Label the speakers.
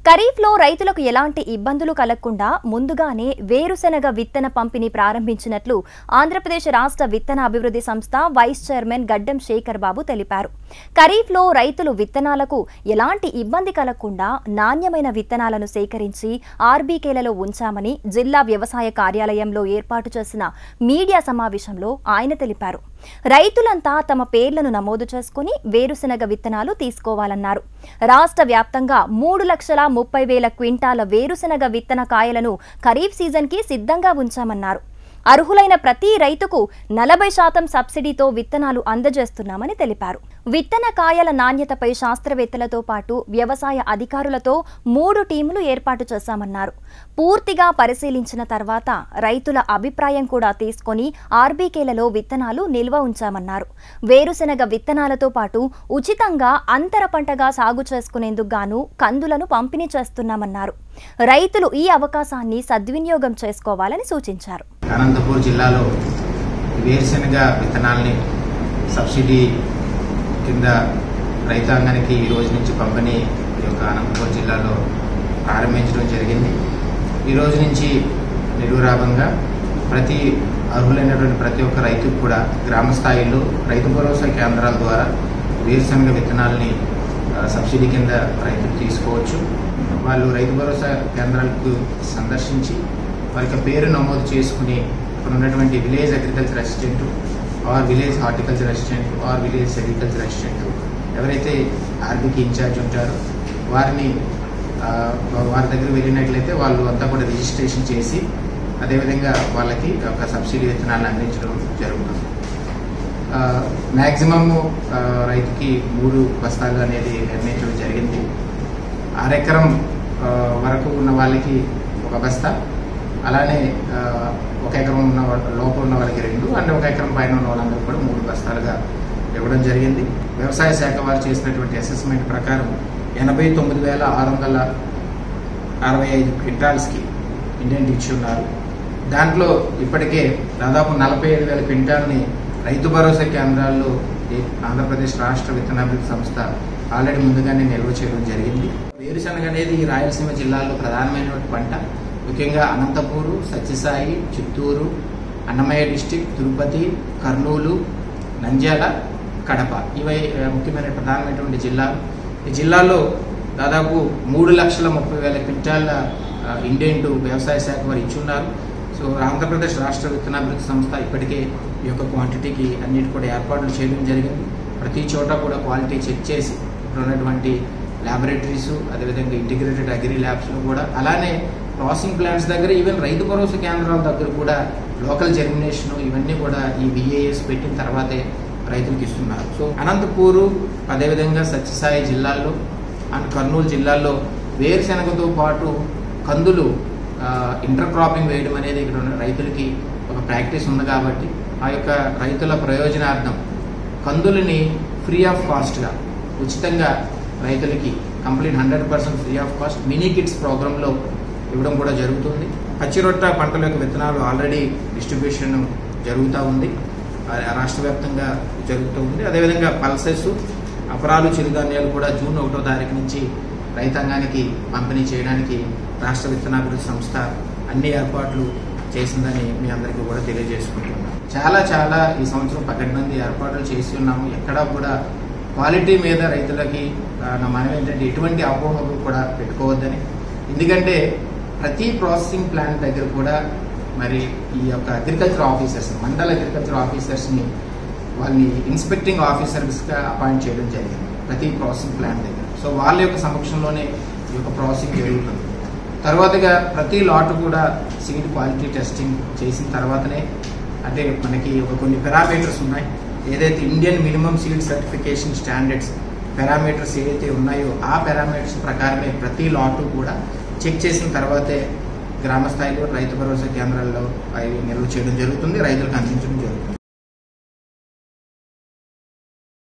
Speaker 1: ఖరీఫ్లో రైతులకు ఎలాంటి ఇబ్బందులు కలగకుండా ముందుగానే వేరుశెనగ విత్తన పంపిణీ ప్రారంభించినట్లు ఆంధ్రప్రదేశ్ రాష్ట్ర విత్తన అభివృద్ధి సంస్థ వైస్ చైర్మన్ గడ్డం శేఖర్ బాబు తెలిపారు. ఖరీఫ్లో రైతులు విత్తనాలకు ఎలాంటి ఇబ్బంది కలగకుండా నాణ్యమైన విత్తనాలను సేకరించి ఆర్బీకేలలో ఉంచామని జిల్లా వ్యవసాయ కార్యాలయంలో ఏర్పాటు చేసిన మీడియా సమావేశంలో ఆయన తెలిపారు. రైతులంతా తమ పేర్లను నమోదు చేసుకుని వేరుశెనగ విత్తనాలు తీసుకోవాలన్నారు. రాష్ట్ర వ్యాప్తంగా 3,30,000 క్వింటాల వేరుశెనగ విత్తన కాయలను ఖరీఫ్ సీజన్కి సిద్ధంగా ఉంచామన్నారు. అర్హులైన ప్రతి రైతుకు 40% సబ్సిడీతో విత్తనాలు అందజేస్తున్నామని తెలిపారు. విత్తన కాయల నాణ్యతపై శాస్త్రవేత్తలతో పాటు వ్యవసాయ అధికారులతో 3 టీములు ఏర్పాటు చేశామన్నారు. పూర్తిగా పరిశీలించిన తర్వాత రైతుల అభిప్రాయం కూడా తీసుకొని ఆర్బీకేలలో విత్తనాలు నిల్వ ఉంచామన్నారు. వేరుశెనగ విత్తనాలతో పాటు ఉచితంగా అంతర పంటగా సాగు చేసుకునేందుకు గాను కందులను పంపిణీ చేస్తున్నామన్నారు. రైతులు ఈ అవకాశాన్ని సద్వినియోగం చేసుకోవాలని సూచించారు.
Speaker 2: అనంతపూర్ జిల్లాలో వేరుశెనగ విత్తనాల్ని సబ్సిడీ కింద రైతాంగానికి ఈ రోజు నుంచి పంపిణీ అనంతపూర్ జిల్లాలో ప్రారంభించడం జరిగింది. ఈ రోజు నుంచి నిరురాభంగా ప్రతి అర్హులైనటువంటి ప్రతి ఒక్క రైతుకు కూడా గ్రామ స్థాయిలో రైతు భరోసా కేంద్రాల ద్వారా వేరుశెనగ విత్తనాలని సబ్సిడీ కింద రైతులు తీసుకోవచ్చు. వాళ్ళు రైతు భరోసా కేంద్రాలకు సందర్శించి వారికి పేరు నమోదు చేసుకుని ఇక్కడ ఉన్నటువంటి village agriculture assistant are village horticulture assistant are village sericulture assistant ఎవరైతే ఆర్బీకి ఇన్ఛార్జ్ ఉంటారో వారి దగ్గర వెళ్ళినట్లయితే వాళ్ళు అంతా కూడా రిజిస్ట్రేషన్ చేసి అదేవిధంగా వాళ్ళకి ఒక సబ్సిడీ విత్తనాలను అందించడం జరుగుతుంది. మ్యాక్సిమమ్ రైతుకి 3 బస్తాలు అనేది నిర్ణయించడం జరిగింది. 6 ఎకరం వరకు ఉన్న వాళ్ళకి 1 బస్తా, అలానే 1 ఎకరం ఉన్న లోపల ఉన్న వాళ్ళకి 2 అండ్ 1 ఎకరం పైన ఉన్న వాళ్ళందరికీ కూడా 3 బస్తాలుగా ఇవ్వడం జరిగింది. వ్యవసాయ శాఖ వారు చేసినటువంటి అసెస్మెంట్ ప్రకారం 89,665 క్వింటాల్స్కి ఇండియన్ ఇచ్చి ఉన్నారు. దాంట్లో ఇప్పటికే దాదాపు 45,000 క్వింటాల్ని రైతు భరోసా కేంద్రాల్లో ఆంధ్రప్రదేశ్ రాష్ట్ర విత్తనాభివృద్ధి సంస్థ ఆల్రెడీ ముందుగానే నిల్వ చేయడం జరిగింది. వేరుశెనగ అనేది రాయలసీమ జిల్లాల్లో ప్రధానమైన పంట. ముఖ్యంగా అనంతపూరు, సత్యసాయి, చిత్తూరు, అన్నమయ్య డిస్టిక్, తిరుపతి, కర్నూలు, నంద్యాల, కడప ఇవి ముఖ్యమైన ప్రధానమైనటువంటి జిల్లాలు. ఈ జిల్లాలో దాదాపు 3,30,000 క్వింటాల ఇండెంట్ వ్యవసాయ శాఖ వారు ఇచ్చున్నారు. సో ఆంధ్రప్రదేశ్ రాష్ట్ర విత్తనాభివృద్ధి సంస్థ ఇప్పటికే ఈ యొక్క క్వాంటిటీకి అన్నిటి కూడా ఏర్పాట్లు చేయడం జరిగింది. ప్రతి చోట కూడా క్వాలిటీ చెక్ చేసి ఇక్కడ ఉన్నటువంటి ల్యాబొరేటరీస్ అదేవిధంగా ఇంటిగ్రేటెడ్ అగ్రి ల్యాబ్స్లో కూడా అలానే ప్రాసెసింగ్ ప్లాంట్స్ దగ్గర ఈవెన్ రైతు భరోసా కేంద్రాల దగ్గర కూడా లోకల్ జర్మినేషన్ ఇవన్నీ కూడా ఈ విఏఎస్ పెట్టిన తర్వాతే రైతులకు ఇస్తున్నారు. సో అనంతపూరు అదేవిధంగా సత్యసాయి జిల్లాల్లో అండ్ కర్నూలు జిల్లాల్లో వేరుశెనగతో పాటు కందులు ఇంటర్ క్రాపింగ్ వేయడం అనేది ఇక్కడ ఉన్న రైతులకి ఒక ప్రాక్టీస్ ఉంది కాబట్టి ఆ యొక్క రైతుల ప్రయోజనార్థం కందులని ఫ్రీ ఆఫ్ కాస్ట్గా ఉచితంగా రైతులకి complete 100% free off cost mini kits ప్రోగ్రాంలో ఇవ్వడం కూడా జరుగుతుంది. పచ్చిరొట్ట పంటల యొక్క విత్తనాలు ఆల్రెడీ డిస్ట్రిబ్యూషన్ జరుగుతూ ఉంది, రాష్ట్ర వ్యాప్తంగా జరుగుతూ ఉంది. అదేవిధంగా పల్సెస్, అపరాలు, చిరుధాన్యాలు కూడా జూన్ 1వ తారీఖు నుంచి రైతాంగానికి పంపిణీ చేయడానికి రాష్ట్ర విత్తనాభివృద్ధి సంస్థ అన్ని ఏర్పాట్లు చేసిందని మీ అందరికీ కూడా తెలియజేసుకుంటున్నాం. చాలా ఈ సంవత్సరం 12 మంది ఏర్పాట్లు చేసి ఉన్నాము. ఎక్కడా కూడా క్వాలిటీ మీద రైతులకి మనం ఏంటంటే ఎటువంటి అపోహలు కూడా పెట్టుకోవద్దని. ఎందుకంటే ప్రతి ప్రాసెసింగ్ ప్లాంట్ దగ్గర కూడా మరి ఈ యొక్క అగ్రికల్చర్ ఆఫీసర్స్, మండల అగ్రికల్చర్ ఆఫీసర్స్ని వాళ్ళని ఇన్స్పెక్టింగ్ ఆఫీసర్స్గా అపాయింట్ చేయడం జరిగింది ప్రతి ప్రాసెసింగ్ ప్లాంట్ దగ్గర. సో వాళ్ళ యొక్క సమక్షంలోనే ఈ యొక్క ప్రాసెసింగ్ జరుగుతుంది. తర్వాతగా ప్రతి లాట్ కూడా సీడ్ క్వాలిటీ టెస్టింగ్ చేసిన తర్వాతనే, అంటే మనకి కొన్ని పారామీటర్స్ ఉన్నాయి. ఏదైతే Indian minimum seed certification standards parameters ఏదైతే ఉన్నాయో ఆ పారామీటర్స్ ప్రకారమే ప్రతి లాటు కూడా చెక్ చేసిన తర్వాతే గ్రామ స్థాయిలో రైతు భరోసా కేంద్రాల్లో అవి నిల్వ చేయడం జరుగుతుంది, రైతులకు అందించడం జరుగుతుంది.